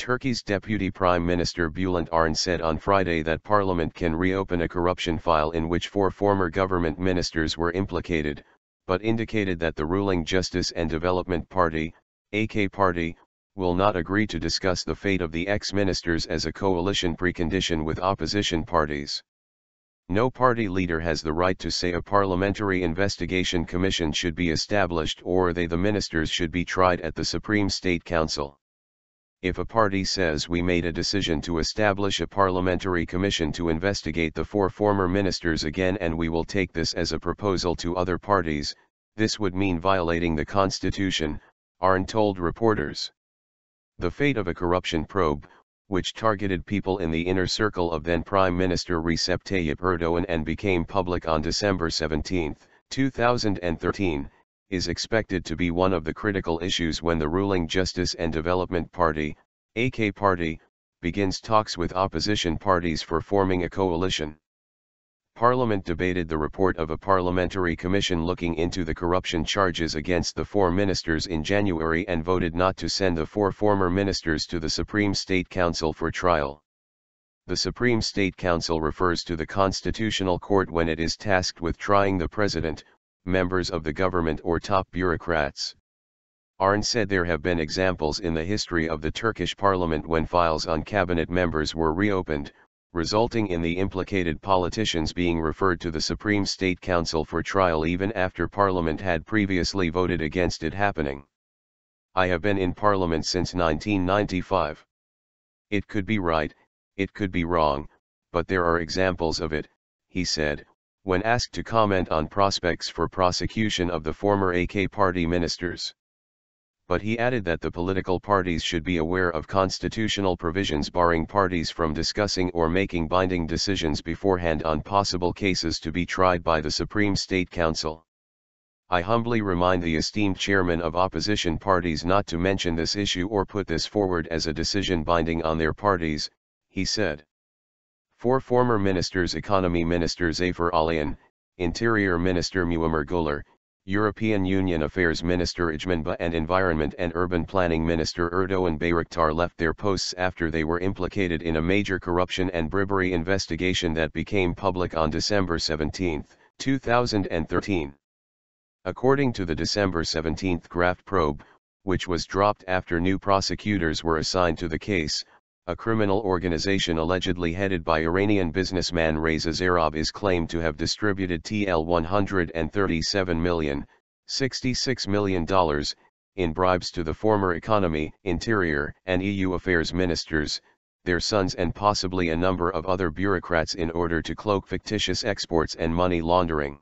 Turkey's Deputy Prime Minister Bülent Arınç said on Friday that Parliament can reopen a corruption file in which 4 former government ministers were implicated, but indicated that the ruling Justice and Development Party, AK Party, will not agree to discuss the fate of the ex-ministers as a coalition precondition with opposition parties. No party leader has the right to say a parliamentary investigation commission should be established or the ministers should be tried at the Supreme State Council. If a party says we made a decision to establish a parliamentary commission to investigate the 4 former ministers again and we will take this as a proposal to other parties, this would mean violating the constitution, Arınç told reporters. The fate of a corruption probe, which targeted people in the inner circle of then Prime Minister Recep Tayyip Erdoğan and became public on December 17, 2013, is expected to be one of the critical issues when the ruling Justice and Development Party, AK Party, begins talks with opposition parties for forming a coalition. Parliament debated the report of a parliamentary commission looking into the corruption charges against the 4 ministers in January and voted not to send the 4 former ministers to the Supreme State Council for trial. The Supreme State Council refers to the Constitutional Court when it is tasked with trying the president, members of the government or top bureaucrats. Arınç said there have been examples in the history of the Turkish parliament when files on cabinet members were reopened, resulting in the implicated politicians being referred to the Supreme State Council for trial even after Parliament had previously voted against it happening. I have been in Parliament since 1995. It could be right, it could be wrong, but there are examples of it, he said, when asked to comment on prospects for prosecution of the former AK Party ministers. But he added that the political parties should be aware of constitutional provisions barring parties from discussing or making binding decisions beforehand on possible cases to be tried by the Supreme State Council. I humbly remind the esteemed chairman of opposition parties not to mention this issue or put this forward as a decision binding on their parties, he said. 4 former ministers: Economy Minister Zafer Alian, Interior Minister Muammer Güler, European Union Affairs Minister Ecmen Ba and Environment and Urban Planning Minister Erdoğan Bayraktar left their posts after they were implicated in a major corruption and bribery investigation that became public on December 17, 2013. According to the December 17 graft probe, which was dropped after new prosecutors were assigned to the case, a criminal organization allegedly headed by Iranian businessman Reza Zarrab is claimed to have distributed TL $137 million, $66 million, in bribes to the former Economy, Interior, and EU Affairs ministers, their sons and possibly a number of other bureaucrats in order to cloak fictitious exports and money laundering.